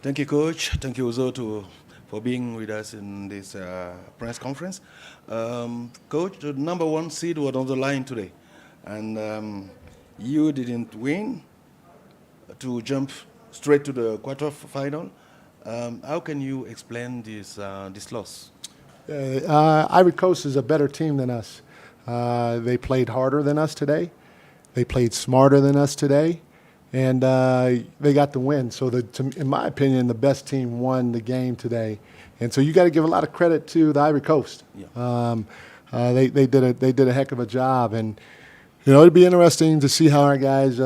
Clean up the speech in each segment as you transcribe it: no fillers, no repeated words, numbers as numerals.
Thank you, Coach. Thank you, Uzo, for being with us in this press conference. Coach, the number one seed was on the line today, and you didn't win to jump straight to the quarterfinal. How can you explain this loss? Ivory Coast is a better team than us. They played harder than us today. They played smarter than us today. And they got the win. So, in my opinion, the best team won the game today. And so you got to give a lot of credit to the Ivory Coast. Yeah. They did a heck of a job. And, it'd be interesting to see how our guys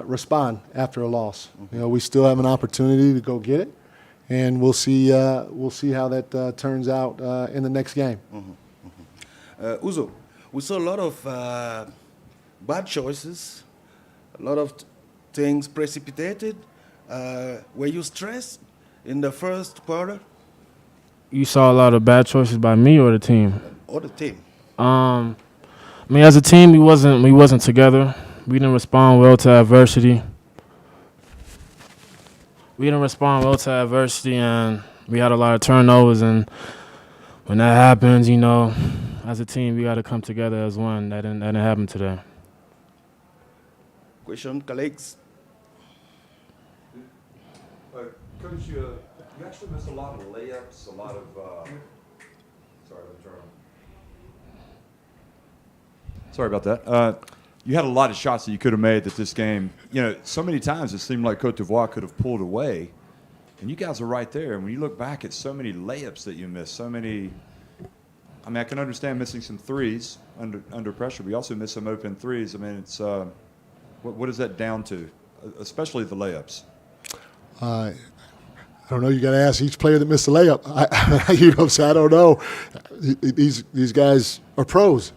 respond after a loss. Mm-hmm. We still have an opportunity to go get it. And we'll see how that turns out in the next game. Mm-hmm. Mm-hmm. Uzo, we saw a lot of bad choices, a lot of things precipitated. Were you stressed in the first quarter? You saw a lot of bad choices by me or the team? Or the team. As a team, we wasn't together. We didn't respond well to adversity. And we had a lot of turnovers. And when that happens, as a team, we got to come together as one. That didn't happen today. Question, colleagues. Coach, you actually missed a lot of layups, a lot of. Sorry about that. You had a lot of shots that you could have made that this game. So many times it seemed like Cote d'Ivoire could have pulled away, and you guys are right there. And when you look back at so many layups that you missed, so many. I can understand missing some threes under pressure, but you also missed some open threes. It's. What is that down to, especially the layups? I don't know. You got to ask each player that missed the layup. I don't know. These guys are pros,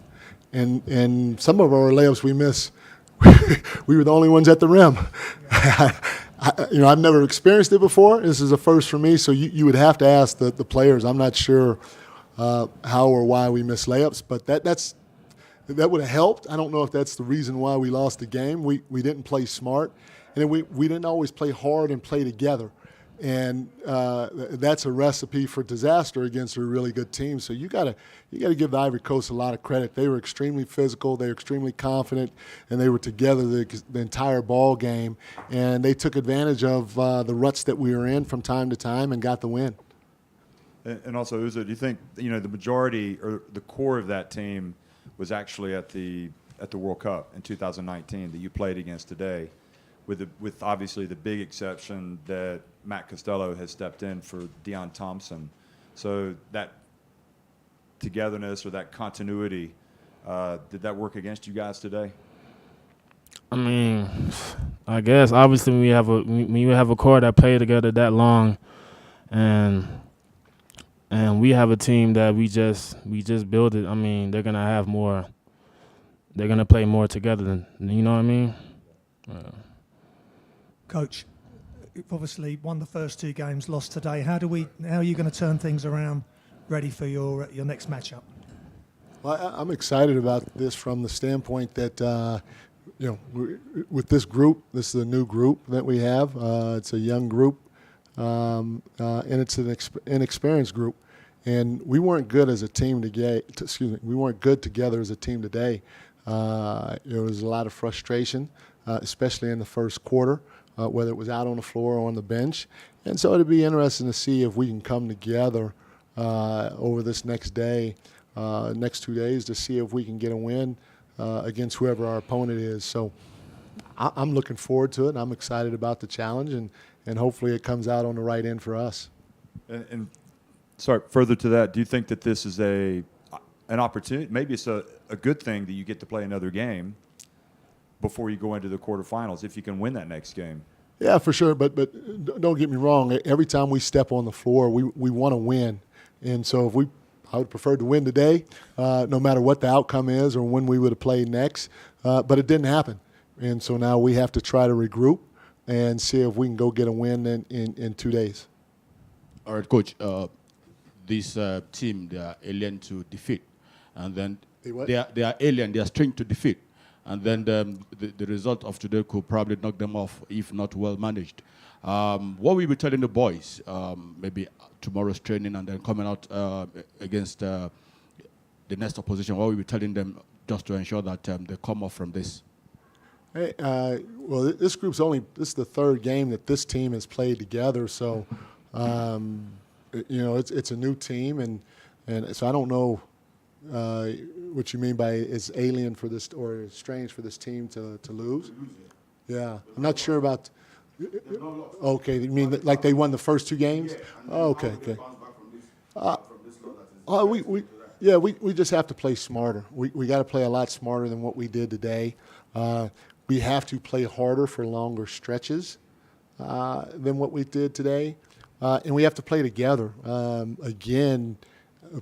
and some of our layups we miss, we were the only ones at the rim. I've never experienced it before. This is a first for me. So you would have to ask the players. I'm not sure how or why we missed layups, but that would have helped. I don't know if that's the reason why we lost the game. We didn't play smart, and we didn't always play hard and play together. And that's a recipe for disaster against a really good team. So you got to give the Ivory Coast a lot of credit. They were extremely physical, they were extremely confident, and they were together the entire ball game. And they took advantage of the ruts that we were in from time to time and got the win. And also, Uzo, do you think the majority or the core of that team was actually at the World Cup in 2019 that you played against today, with obviously the big exception that Matt Costello has stepped in for Deion Thompson. So that togetherness or that continuity, did that work against you guys today? I guess obviously when you have a core that played together that long, and we have a team that we just build it. They're gonna have more. They're gonna play more together. You know what I mean? Coach, you've obviously won the first two games, lost today. How are you going to turn things around, ready for your next matchup? Well, I'm excited about this from the standpoint that with this group, this is a new group that we have. It's a young group, and it's an inexperienced group. And we weren't good as a team we weren't good together as a team today. There was a lot of frustration, especially in the first quarter, whether it was out on the floor or on the bench. And so it'd be interesting to see if we can come together over this next 2 days, to see if we can get a win against whoever our opponent is. So I'm looking forward to it. I'm excited about the challenge, and hopefully it comes out on the right end for us. And sorry, further to that, do you think that this is an opportunity? Maybe it's a good thing that you get to play another game before you go into the quarterfinals, if you can win that next game. Yeah, for sure. But don't get me wrong. Every time we step on the floor, we want to win. And so I would prefer to win today, no matter what the outcome is or when we would have played next. But it didn't happen. And so now we have to try to regroup and see if we can go get a win in 2 days. All right, Coach. This team, they are alien to defeat. And then they are alien, they are strange to defeat. and then the result of today could probably knock them off if not well managed. What will you be telling the boys, maybe tomorrow's training and then coming out against the next opposition? What will you be telling them just to ensure that they come off from this? Hey, well, this is the third game that this team has played together. So, it's a new team, and so I don't know what you mean by it's alien for this or strange for this team to lose. Yeah, I'm not sure about. Okay, you mean like they won the first two games? Oh, okay, okay. We just have to play smarter. We got to play a lot smarter than what we did today. We have to play harder for longer stretches than what we did today, and we have to play together. Again,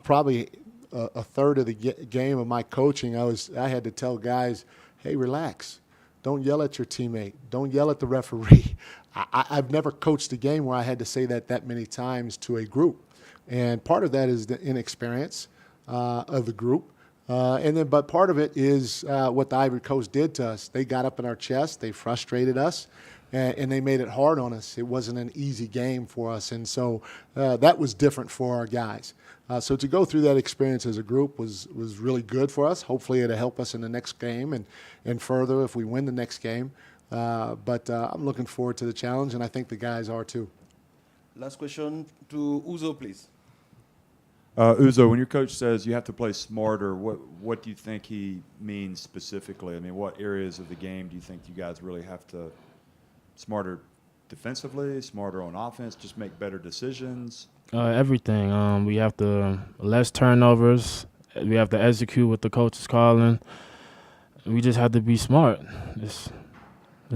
probably a third of the game of my coaching, I had to tell guys, "Hey, relax. Don't yell at your teammate. Don't yell at the referee." I've never coached a game where I had to say that many times to a group, and part of that is the inexperience of the group. But part of it is what the Ivory Coast did to us. They got up in our chest, they frustrated us, and they made it hard on us. It wasn't an easy game for us, and so that was different for our guys. So to go through that experience as a group was really good for us. Hopefully it'll help us in the next game and further if we win the next game. But I'm looking forward to the challenge, and I think the guys are too. Last question to Uzo, please. Uzo, when your coach says you have to play smarter, what do you think he means specifically? I mean, what areas of the game do you think you guys really have to smarter defensively, smarter on offense, just make better decisions? Everything. We have to less turnovers. We have to execute what the coach is calling. We just have to be smart. It's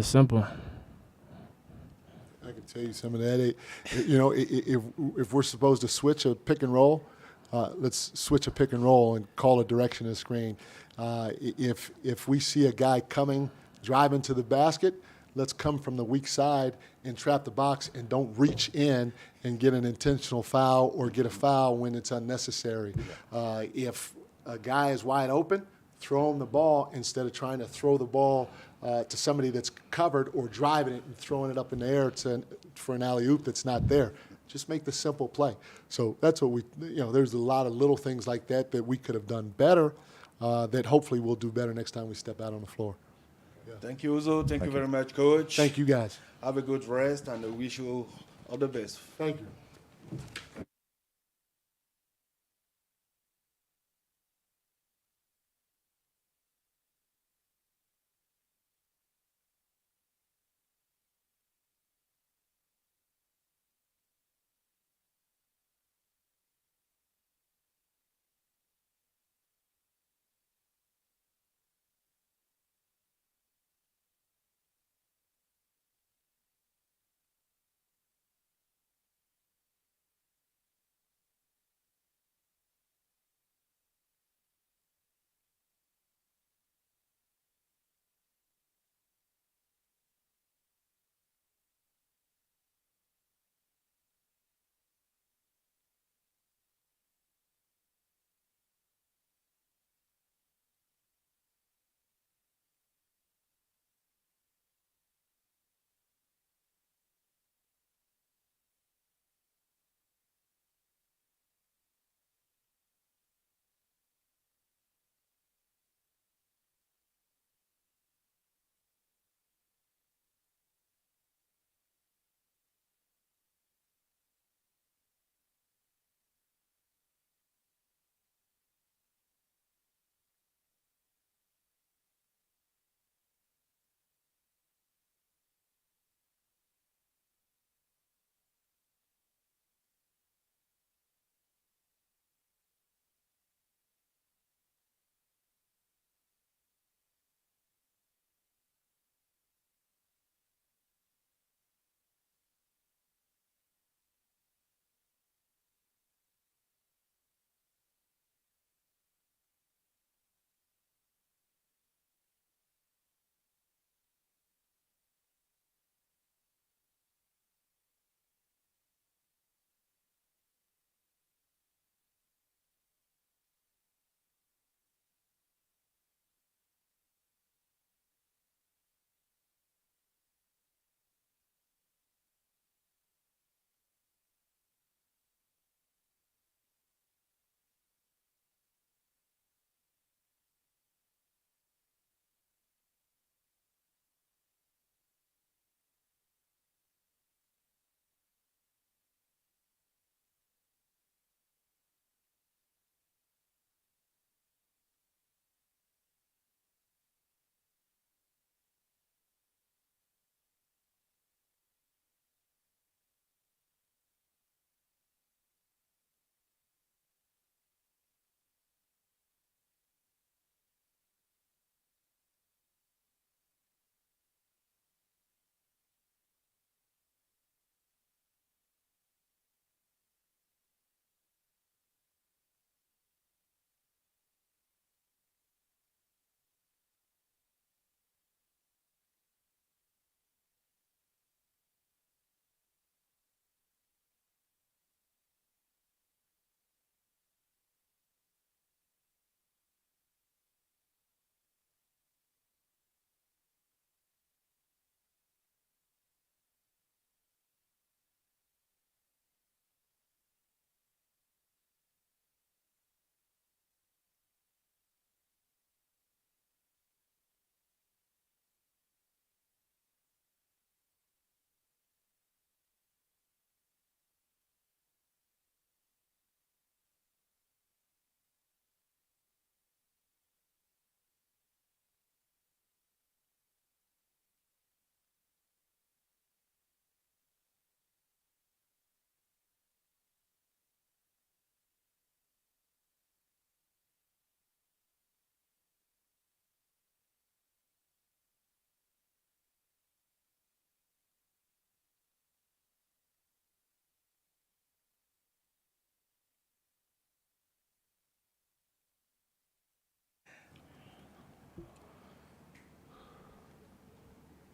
simple. I can tell you some of that. If we're supposed to switch a pick and roll, let's switch a pick and roll and call a direction of the screen. If we see a guy coming, driving to the basket, let's come from the weak side and trap the box and don't reach in and get an intentional foul or get a foul when it's unnecessary. If a guy is wide open, throw him the ball instead of trying to throw the ball to somebody that's covered or driving it and throwing it up in the air for an alley-oop that's not there. Just make the simple play. So that's what there's a lot of little things like that we could have done better that hopefully we'll do better next time we step out on the floor. Yeah. Thank you, Uzo. Thank you very much, Coach. Thank you, guys. Have a good rest, and I wish you all the best. Thank you.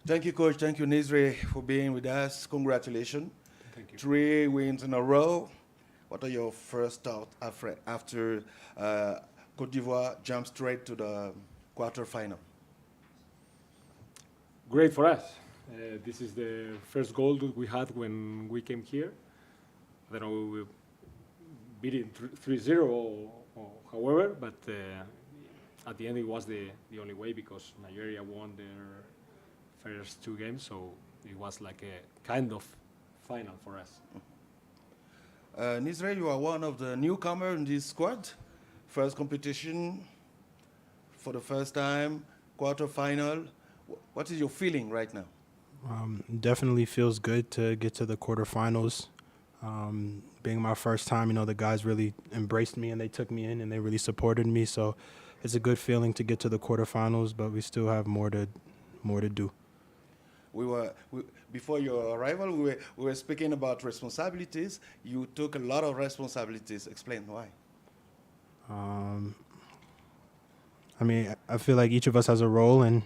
Thank you, Coach. Thank you, Nizre, for being with us. Congratulations. Thank you. 3 wins in a row. What are your first thoughts after Cote d'Ivoire jumped straight to the quarterfinal? Great for us. This is the first goal that we had when we came here. I don't know, we beat it 3-0 or however, but at the end it was the only way because Nigeria won their first 2 games, so it was like a kind of final for us. Nizre, you are one of the newcomers in this squad. First competition for the first time, quarterfinal. What is your feeling right now? Definitely feels good to get to the quarterfinals. Being my first time, the guys really embraced me and they took me in and they really supported me. So it's a good feeling to get to the quarterfinals, but we still have more to do. Before your arrival, we were speaking about responsibilities. You took a lot of responsibilities. Explain why. I feel like each of us has a role, and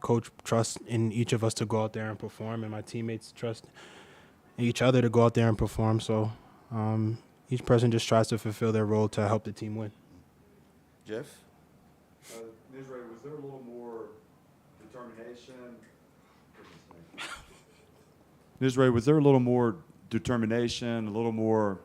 coach trusts in each of us to go out there and perform, and my teammates trust each other to go out there and perform. So each person just tries to fulfill their role to help the team win. Jeff? Nizre, was there a little more determination? Nizre, was there a little more determination, a little more,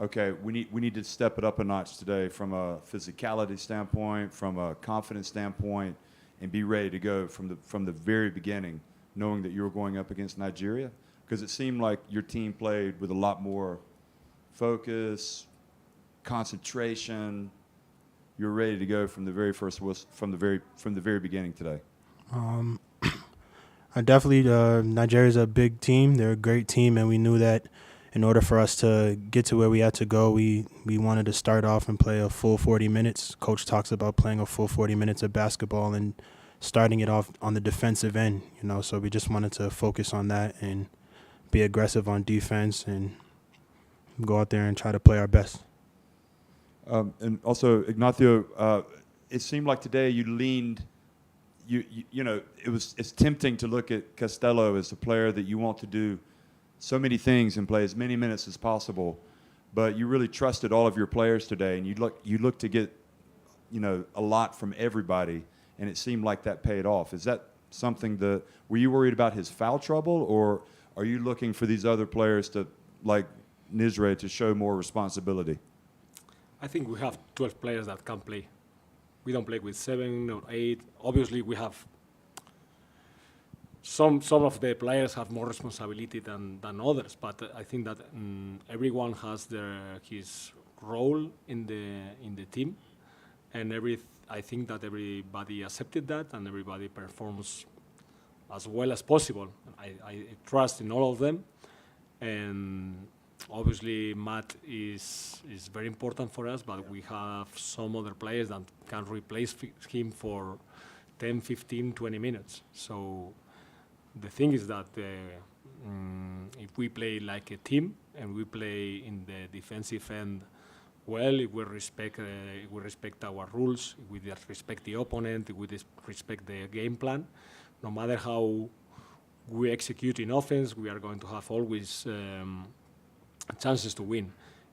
okay, we need to step it up a notch today from a physicality standpoint, from a confidence standpoint, and be ready to go from the very beginning, knowing that you were going up against Nigeria? Because it seemed like your team played with a lot more focus, concentration. You were ready to go from the very first from the very beginning today. Definitely, Nigeria's a big team. They're a great team, and we knew that in order for us to get to where we had to go, we wanted to start off and play a full 40 minutes. Coach talks about playing a full 40 minutes of basketball and starting it off on the defensive end, so we just wanted to focus on that and be aggressive on defense and go out there and try to play our best. And also, Ignacio, it seemed like today you leaned. It's tempting to look at Costello as a player that you want to do so many things and play as many minutes as possible, but you really trusted all of your players today, and you look to get, a lot from everybody, and it seemed like that paid off. Is that something that were you worried about his foul trouble, or are you looking for these other players to, like Nizre, to show more responsibility? I think we have 12 players that can play. We don't play with 7 or 8. Obviously, we have some of the players have more responsibility than others, but I think that everyone has his role in the team, and I think that everybody accepted that and everybody performs as well as possible. I trust in all of them, and obviously Matt is very important for us, but we have some other players that can replace him for 10, 15, 20 minutes. So the thing is that if we play like a team and we play in the defensive end well, if we respect our rules, if we respect the opponent, if we respect the game plan, no matter how we execute in offense, we are going to have always chances to win.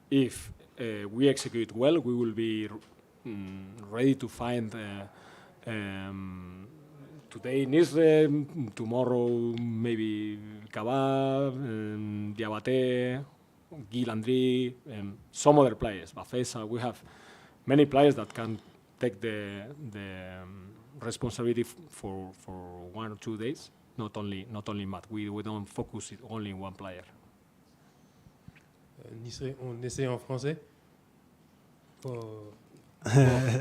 If we execute well, we will be ready to find today Nizre, tomorrow maybe Kaba, Diabate, Guy Landry, some other players, Bafesa. We have many players that can take the responsibility for 1 or 2 days. Not only Matt. We don't focus it only in one player. Nizre, on essaie en français. Je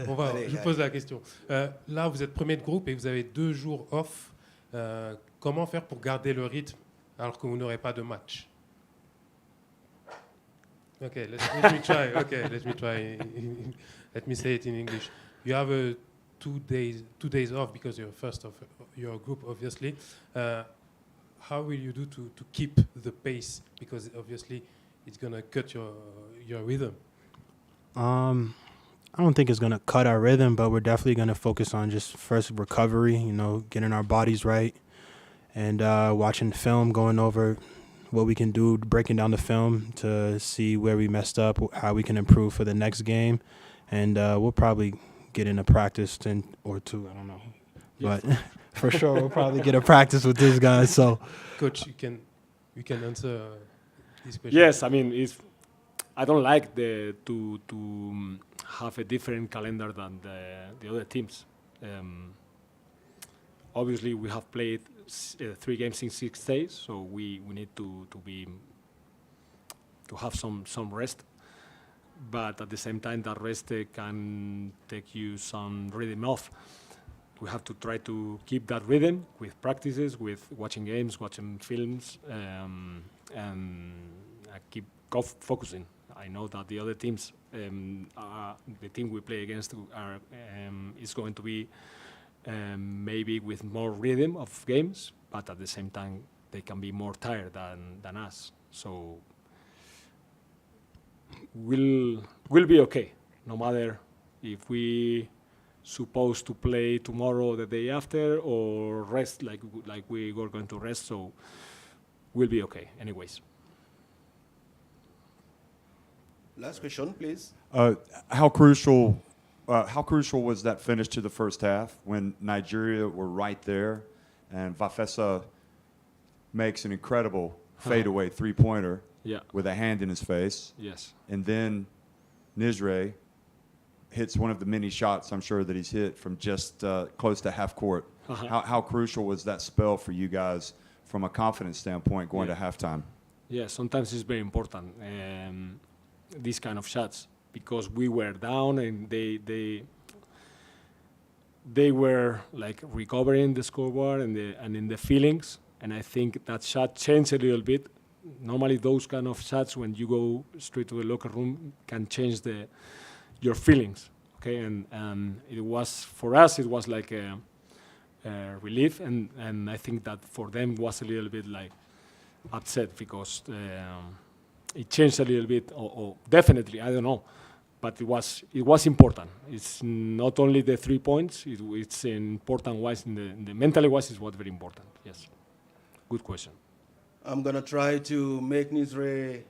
vous pose la question. Là, vous êtes premier de groupe et vous avez 2 jours off. Comment faire pour garder le rythme alors que vous n'aurez pas de match? Okay, let me try. Okay, let me try. Let me say it in English. You have 2 days off because you're first of your group, obviously. How will you do to keep the pace? Because obviously it's gonna cut your rhythm. I don't think it's going to cut our rhythm, but we're definitely going to focus on just first recovery, getting our bodies right, and watching film, going over what we can do, breaking down the film to see where we messed up, how we can improve for the next game. And we'll probably get in a practice or two, I don't know. Yeah. But for sure, we'll probably get a practice with this guy. So, Coach, you can answer this question. Yes, I mean, I don't like to have a different calendar than the other teams. Obviously, we have played 3 games in 6 days, so we need to have some rest. But at the same time, that rest can take you some rhythm off. We have to try to keep that rhythm with practices, with watching games, watching films, and keep focusing. I know that the other teams, the team we play against, is going to be maybe with more rhythm of games, but at the same time they can be more tired than us. So we'll be okay, no matter if we supposed to play tomorrow or the day after or rest like we were going to rest. So we'll be okay anyways. Last question, please. How crucial was that finish to the first half when Nigeria were right there and Vafesa makes an incredible fadeaway three-pointer with a hand in his face? Yes. And then Nizre hits one of the many shots I'm sure that he's hit from just close to half court. How crucial was that spell for you guys from a confidence standpoint going to halftime? Yeah, sometimes it's very important, these kind of shots, because we were down and they were like recovering the scoreboard and in the feelings, and I think that shot changed a little bit. Normally those kind of shots when you go straight to the locker room can change your feelings, okay? And it was, for us, it was like a relief, and I think that for them was a little bit like upset because it changed a little bit, or definitely, I don't know, but it was important. It's not only the 3 points, it's important wise, in the mentally wise is what very important, yes. Good question. I'm going to try to make Nizre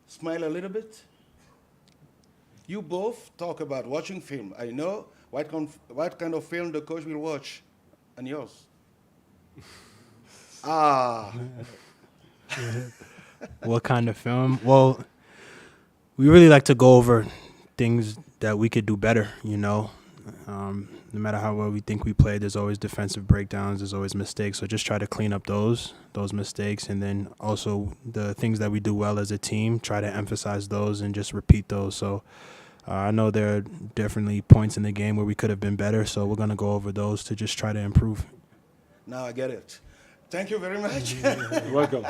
smile a little bit. You both talk about watching film. I know what kind of film the coach will watch, and yours. what kind of film? Well, we really like to go over things that we could do better, no matter how well we think we played, there's always defensive breakdowns, there's always mistakes. So just try to clean up those mistakes, and then also the things that we do well as a team, try to emphasize those and just repeat those. So I know there are definitely points in the game where we could have been better, so we're going to go over those to just try to improve. Now I get it. Thank you very much. You're welcome.